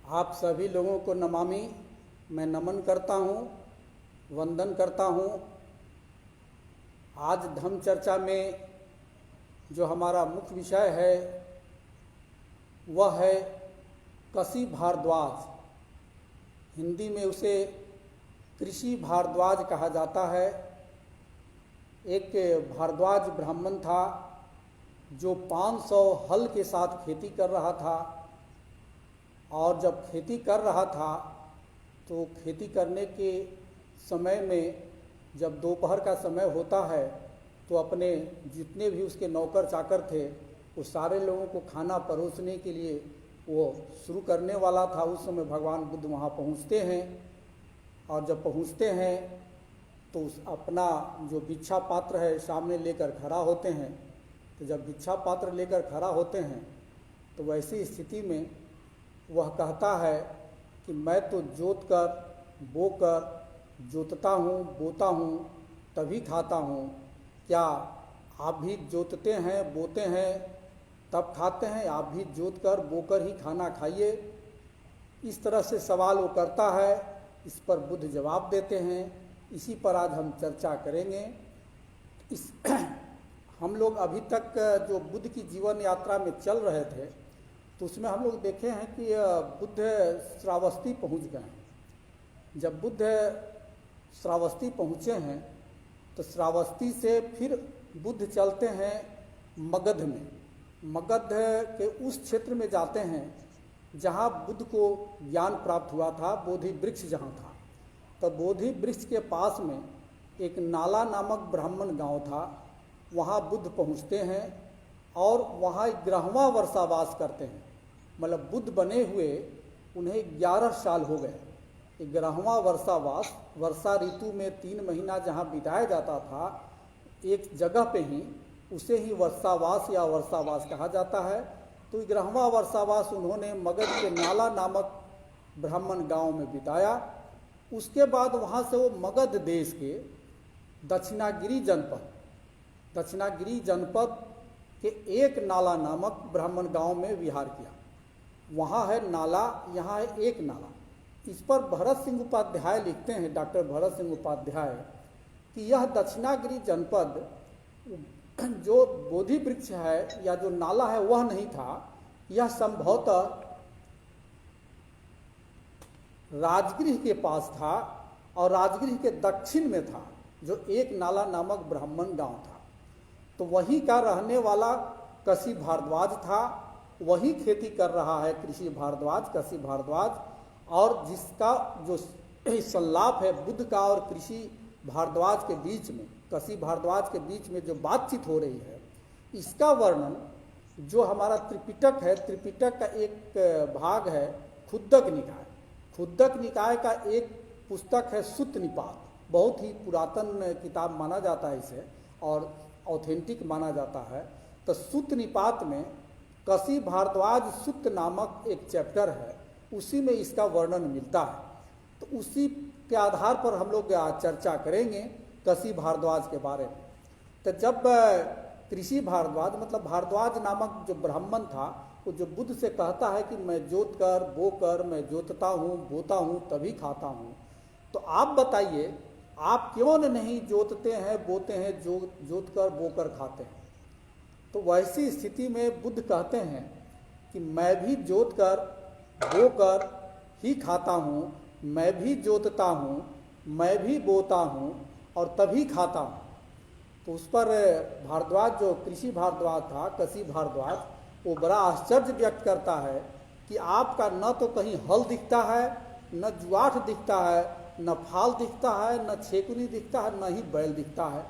आप सभी लोगों को नमामि मैं नमन करता हूँ, वंदन करता हूँ। आज धम्म चर्चा में जो हमारा मुख्य विषय है वह है कसी भारद्वाज। हिंदी में उसे कृषि भारद्वाज कहा जाता है। एक भारद्वाज ब्राह्मण था जो 500 हल के साथ खेती कर रहा था, और जब खेती कर रहा था तो खेती करने के समय में जब दोपहर का समय होता है तो अपने जितने भी उसके नौकर चाकर थे वो सारे लोगों को खाना परोसने के लिए वो शुरू करने वाला था। उस समय भगवान बुद्ध वहाँ पहुँचते हैं, और जब पहुँचते हैं तो उस अपना जो भिक्षा पात्र है सामने लेकर खड़ा होते हैं। तो जब भिक्षा पात्र लेकर खड़ा होते हैं तो वैसी स्थिति में वह कहता है कि मैं तो जोत कर बो कर जोतता हूँ, बोता हूँ, तभी खाता हूँ। क्या आप भी जोतते हैं, बोते हैं, तब खाते हैं? आप भी जोत कर बोकर ही खाना खाइए। इस तरह से सवाल वो करता है। इस पर बुद्ध जवाब देते हैं। इसी पर आज हम चर्चा करेंगे। हम लोग अभी तक जो बुद्ध की जीवन यात्रा में चल रहे थे तो उसमें हम लोग देखे हैं कि बुद्ध श्रावस्ती पहुंच गए हैं। जब बुद्ध श्रावस्ती पहुँचे हैं तो श्रावस्ती से फिर बुद्ध चलते हैं मगध में। मगध के उस क्षेत्र में जाते हैं जहाँ बुद्ध को ज्ञान प्राप्त हुआ था, बोधि वृक्ष जहाँ था। तो बोधि वृक्ष के पास में एक नाला नामक ब्राह्मण गांव था। वहाँ बुद्ध पहुँचते हैं और वहाँ 11वां वर्षावास करते हैं। मतलब बुद्ध बने हुए उन्हें 11 साल हो गए। 11वां वर्षावास, वर्षा ऋतु में 3 महीना जहाँ बिताया जाता था एक जगह पे ही, उसे ही वर्षावास या वर्षावास कहा जाता है। तो 11वां वर्षावास उन्होंने मगध के नाला नामक ब्राह्मण गांव में बिताया। उसके बाद वहाँ से वो मगध देश के दक्षिणागिरी जनपद के एक नाला नामक ब्राह्मण गांव में विहार किया। वहाँ है नाला, यहाँ है एक नाला। इस पर भरत सिंह उपाध्याय लिखते हैं, डॉक्टर भरत सिंह उपाध्याय, कि यह दक्षिणागिरी जनपद जो बोधि वृक्ष है या जो नाला है वह नहीं था। यह संभवतः राजगृह के पास था और राजगृह के दक्षिण में था जो एक नाला नामक ब्राह्मण गांव था। तो वहीं का रहने वाला कसी भारद्वाज था। वही खेती कर रहा है कृषि भारद्वाज, कसी भारद्वाज। और जिसका जो संलाप है बुद्ध का और कृषि भारद्वाज के बीच में, कसी भारद्वाज के बीच में जो बातचीत हो रही है, इसका वर्णन जो हमारा त्रिपिटक है, त्रिपिटक का एक भाग है खुद्दक निकाय। खुद्दक निकाय का एक पुस्तक है सुत्त निपात। बहुत ही पुरातन किताब माना जाता है इसे और ऑथेंटिक माना जाता है। तो सुत्त निपात में कसी भारद्वाज सुत्त नामक एक चैप्टर है, उसी में इसका वर्णन मिलता है। तो उसी के आधार पर हम लोग चर्चा करेंगे कसी भारद्वाज के बारे में। तो जब कृषि भारद्वाज मतलब भारद्वाज नामक जो ब्राह्मण था वो जो बुद्ध से कहता है कि मैं जोत कर बो कर, मैं जोतता हूँ, बोता हूँ, तभी खाता हूँ, तो आप बताइए आप क्यों नहीं जोतते हैं, बोते हैं, जोत कर बो कर खाते हैं? तो वैसी स्थिति में बुद्ध कहते हैं कि मैं भी जोत कर बो कर ही खाता हूँ, मैं भी जोतता हूँ, मैं भी बोता हूँ और तभी खाता हूँ। तो उस पर भारद्वाज जो कृषि भारद्वाज था, कसी भारद्वाज, वो बड़ा आश्चर्य व्यक्त करता है कि आपका न तो कहीं हल दिखता है, न जुआठ दिखता है, न फाल दिखता है, न छेकुनी दिखता है, न ही बैल दिखता है।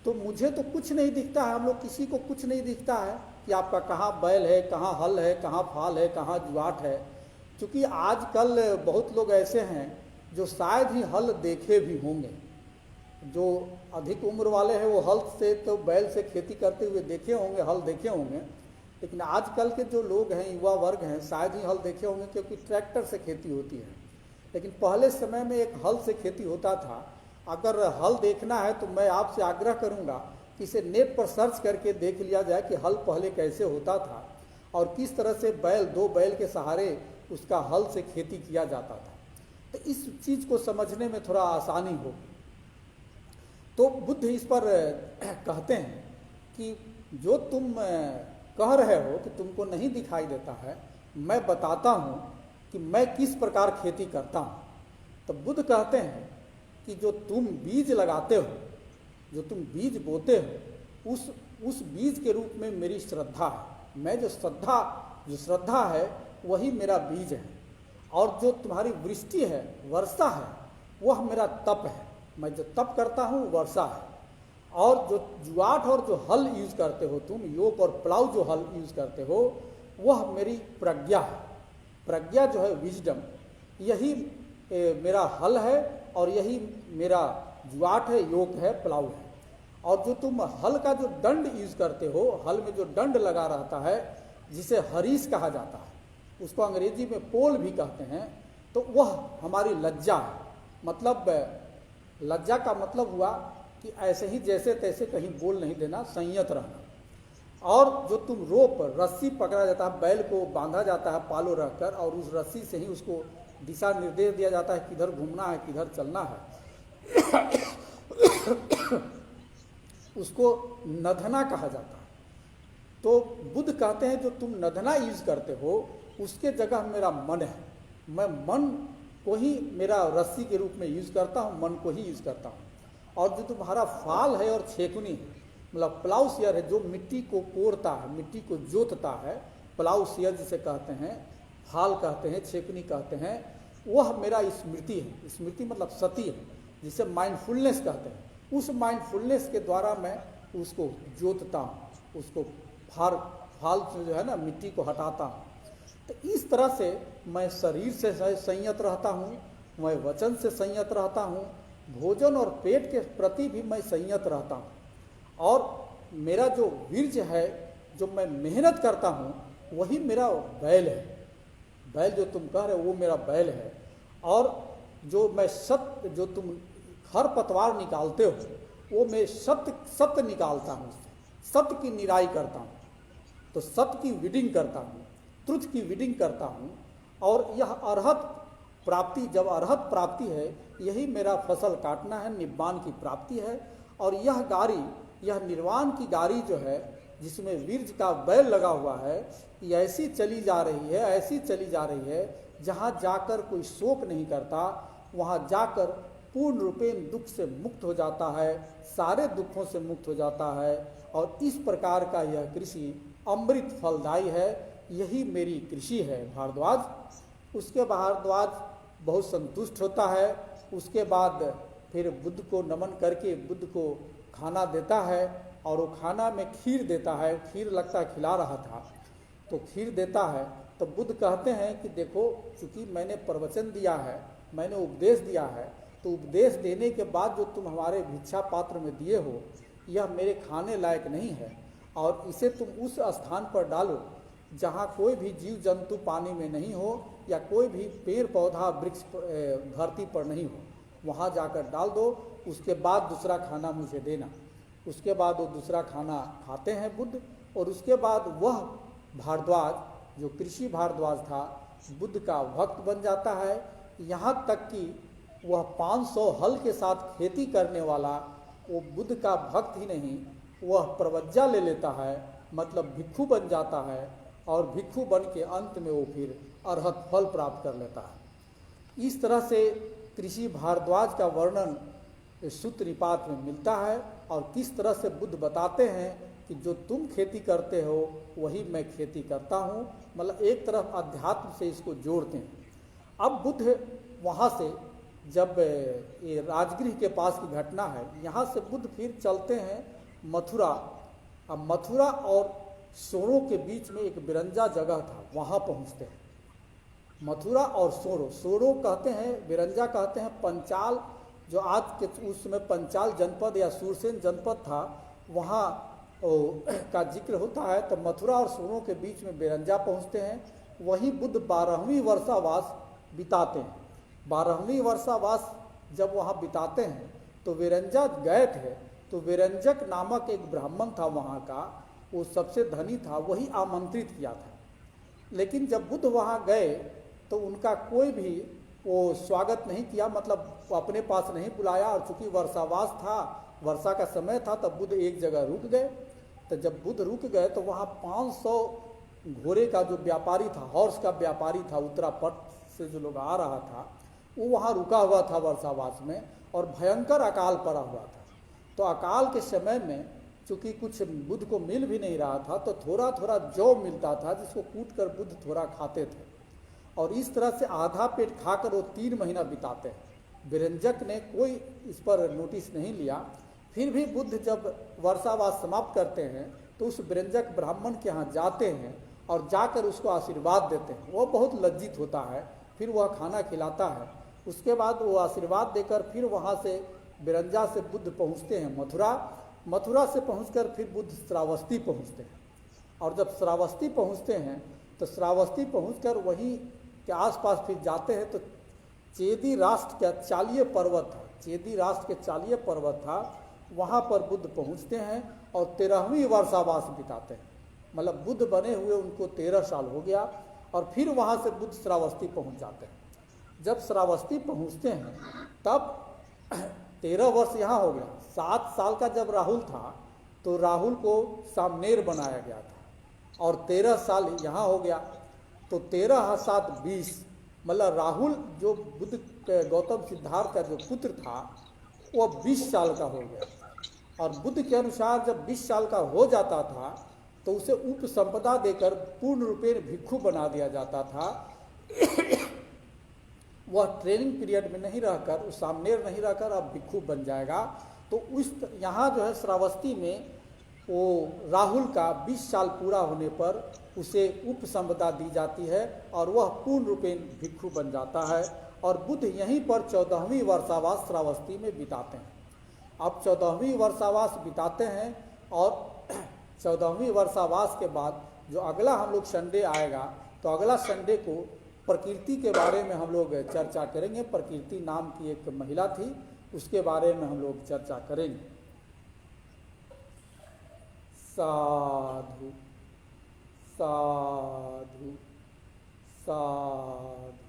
तो मुझे तो कुछ नहीं दिखता है, हम लोग किसी को कुछ नहीं दिखता है कि आपका कहाँ बैल है, कहाँ हल है, कहाँ फाल है, कहाँ जुआठ है। क्योंकि आजकल बहुत लोग ऐसे हैं जो शायद ही हल देखे भी होंगे। जो अधिक उम्र वाले हैं वो हल से तो बैल से खेती करते हुए देखे होंगे, हल देखे होंगे। लेकिन आजकल के जो लोग हैं, युवा वर्ग हैं, शायद ही हल देखे होंगे क्योंकि ट्रैक्टर से खेती होती है। लेकिन पहले समय में एक हल से खेती होता था। अगर हल देखना है तो मैं आपसे आग्रह करूंगा कि इसे नेट पर सर्च करके देख लिया जाए कि हल पहले कैसे होता था और किस तरह से बैल, 2 बैल के सहारे उसका हल से खेती किया जाता था। तो इस चीज़ को समझने में थोड़ा आसानी हो, तो बुद्ध इस पर कहते हैं कि जो तुम कह रहे हो कि तुमको नहीं दिखाई देता है, मैं बताता हूँ कि मैं किस प्रकार खेती करता हूँ। तो बुद्ध कहते हैं कि जो तुम बीज लगाते हो, जो तुम बीज बोते हो, उस बीज के रूप में मेरी श्रद्धा है। मैं जो श्रद्धा है वही मेरा बीज है, और जो तुम्हारी वृष्टि है, वर्षा है, वह मेरा तप है। मैं जो तप करता हूँ वर्षा है। और जो जुआठ और जो हल यूज करते हो तुम, योक और प्लाव जो हल यूज करते हो, वह मेरी प्रज्ञा है। प्रज्ञा जो है विजडम, यही मेरा हल है और यही मेरा जुआठ है, योक है, प्लाव है। और जो तुम हल का जो दंड यूज करते हो, हल में जो दंड लगा रहता है जिसे हरीश कहा जाता है, उसको अंग्रेजी में पोल भी कहते हैं, तो वह हमारी लज्जा है। मतलब लज्जा का मतलब हुआ कि ऐसे ही जैसे तैसे कहीं बोल नहीं देना, संयत रहना। और जो तुम रोप, रस्सी पकड़ा जाता है, बैल को बांधा जाता है पालो रखकर, और उस रस्सी से ही उसको दिशा निर्देश दिया जाता है किधर घूमना है, किधर चलना है, उसको नधना कहा जाता है। तो बुद्ध कहते हैं जो तुम नधना यूज करते हो, उसके जगह मेरा मन है। मैं मन को ही मेरा रस्सी के रूप में यूज करता हूँ, मन को ही यूज करता हूँ। और जो तुम्हारा फाल है और छेकुनी है, मतलब प्लाउ शेयर है, जो मिट्टी को कोड़ता है, मिट्टी को जोतता है, प्लाउ शेयर जिसे कहते हैं, फाल कहते हैं, छेकुनी कहते हैं, वह मेरा स्मृति है। स्मृति मतलब सती है, जिसे माइंडफुलनेस कहते हैं। उस माइंडफुलनेस के द्वारा मैं उसको जोतता हूँ, उसको फाल से जो है ना मिट्टी को हटाता हूँ। तो इस तरह से मैं शरीर से संयत रहता हूँ, मैं वचन से संयत रहता हूँ, भोजन और पेट के प्रति भी मैं संयत रहता हूँ। और मेरा जो वीर्य है, जो मैं मेहनत करता हूँ, वही मेरा बैल है। बैल जो तुम कह रहे हो वो मेरा बैल है। और जो मैं जो तुम खरपतवार निकालते हो, वो मैं सत्य निकालता हूँ, सत्य की निराई करता हूँ। तो सत्य की वीडिंग करता हूँ, ट्रुथ की वीडिंग करता हूँ। और यह अरहत प्राप्ति, जब अरहत प्राप्ति है, यही मेरा फसल काटना है, निब्बान की प्राप्ति है। और यह गाड़ी, यह निर्वाण की गाड़ी जो है, जिसमें वीर्य का बैल लगा हुआ है, ये ऐसी चली जा रही है, ऐसी चली जा रही है, जहाँ जाकर कोई शोक नहीं करता, वहाँ जाकर पूर्ण रूपेण दुख से मुक्त हो जाता है, सारे दुखों से मुक्त हो जाता है। और इस प्रकार का यह कृषि अमृत फलदायी है। यही मेरी कृषि है भारद्वाज। उसके भारद्वाज बहुत संतुष्ट होता है। उसके बाद फिर बुद्ध को नमन करके बुद्ध को खाना देता है, और वो खाना में खीर देता है। खीर लगता है खिला रहा था, तो खीर देता है। तो बुद्ध कहते हैं कि देखो, चूंकि मैंने प्रवचन दिया है, मैंने उपदेश दिया है, तो उपदेश देने के बाद जो तुम हमारे भिक्षा पात्र में दिए हो, यह मेरे खाने लायक नहीं है, और इसे तुम उस स्थान पर डालो जहाँ कोई भी जीव जंतु पानी में नहीं हो, या कोई भी पेड़ पौधा वृक्ष धरती पर नहीं हो, वहाँ जाकर डाल दो। उसके बाद दूसरा खाना मुझे देना। उसके बाद वो दूसरा खाना खाते हैं बुद्ध। और उसके बाद वह भारद्वाज, जो कृषि भारद्वाज था, बुद्ध का भक्त बन जाता है। यहाँ तक कि वह 500 हल के साथ खेती करने वाला वो बुद्ध का भक्त ही नहीं, वह प्रवज्जा ले लेता है, मतलब भिक्षु बन जाता है। और भिक्षु बन के अंत में वो फिर अरहत फल प्राप्त कर लेता है। इस तरह से कृषि भारद्वाज का वर्णन सूत्र निपात में मिलता है। और किस तरह से बुद्ध बताते हैं कि जो तुम खेती करते हो वही मैं खेती करता हूँ, मतलब एक तरफ अध्यात्म से इसको जोड़ते हैं। अब बुद्ध वहाँ से, जब ये राजगृह के पास की घटना है, यहाँ से बुद्ध फिर चलते हैं मथुरा। अब मथुरा और सोरो के बीच में एक बिरंजा जगह था, वहाँ पहुँचते हैं। मथुरा और सोरो कहते हैं, बिरंजा कहते हैं पंचाल, जो आज के उस समय पंचाल जनपद या सूरसेन जनपद था, वहाँ का जिक्र होता है। तो मथुरा और सोरो के बीच में बिरंजा पहुँचते हैं। वहीं बुद्ध 12वीं वर्षावास बिताते हैं। 12वीं वर्षावास जब वहाँ बिताते हैं तो विरंजा गए थे, तो विरंजक नामक एक ब्राह्मण था वहाँ का, वो सबसे धनी था, वही आमंत्रित किया था। लेकिन जब बुद्ध वहाँ गए तो उनका कोई भी वो स्वागत नहीं किया, मतलब वो अपने पास नहीं बुलाया। और चूंकि वर्षावास था, वर्षा का समय था, तब बुद्ध एक जगह रुक गए। तो जब बुद्ध रुक गए तो वहाँ 500 घोड़े का जो व्यापारी था, हॉर्स का व्यापारी था, उत्तरापट से जो लोग आ रहा था, वो वहाँ रुका हुआ था वर्षावास में, और भयंकर अकाल पड़ा हुआ था। तो अकाल के समय में चूंकि कुछ बुद्ध को मिल भी नहीं रहा था, तो थोड़ा थोड़ा जौ मिलता था जिसको कूट कर बुद्ध थोड़ा खाते थे, और इस तरह से आधा पेट खाकर वो 3 महीना बिताते हैं। विरंजक ने कोई इस पर नोटिस नहीं लिया। फिर भी बुद्ध जब वर्षावास समाप्त करते हैं तो उस विरंजक ब्राह्मण के यहाँ जाते हैं और जाकर उसको आशीर्वाद देते हैं। वो बहुत लज्जित होता है, फिर वह खाना खिलाता है। उसके बाद वो आशीर्वाद देकर फिर वहाँ से विरंजा से बुद्ध पहुँचते हैं मथुरा। मथुरा से पहुँचकर फिर बुद्ध श्रावस्ती पहुँचते हैं। और जब श्रावस्ती पहुँचते हैं तो श्रावस्ती पहुँचकर वहीं के आसपास फिर जाते हैं तो चेदी राष्ट्र का 40 पर्वत था, चेदी राष्ट्र के 40 पर्वत था, वहाँ पर बुद्ध पहुँचते हैं और 13वीं वर्षावास बिताते हैं। मतलब बुद्ध बने हुए उनको 13 साल हो गया, और फिर वहाँ से बुद्ध श्रावस्ती पहुँच जाते हैं। जब श्रावस्ती पहुँचते हैं तब 13 वर्ष यहाँ हो गया। 7 साल का जब राहुल था तो राहुल को सामनेर बनाया गया था, और 13 साल यहाँ हो गया, तो 13 7 20, मतलब राहुल जो बुद्ध गौतम सिद्धार्थ का जो पुत्र था वो 20 साल का हो गया। और बुद्ध के अनुसार जब 20 साल का हो जाता था तो उसे उपसंपदा देकर पूर्ण रूपेण भिक्षु बना दिया जाता था। वह ट्रेनिंग पीरियड में नहीं रहकर, उस सामनेर नहीं रहकर अब भिक्षु बन जाएगा। तो उस यहाँ जो है श्रावस्ती में वो राहुल का 20 साल पूरा होने पर उसे उपसंपदा दी जाती है और वह पूर्ण रूपेण भिक्षु बन जाता है। और बुद्ध यहीं पर 14वीं वर्षावास श्रावस्ती में बिताते हैं। अब 14वीं वर्षावास बिताते हैं, और 14वीं वर्षावास के बाद जो अगला हम लोग संडे आएगा, तो अगला संडे को प्रकृति के बारे में हम लोग चर्चा करेंगे। प्रकृति नाम की एक महिला थी, उसके बारे में हम लोग चर्चा करेंगे। साधु साधु साधु।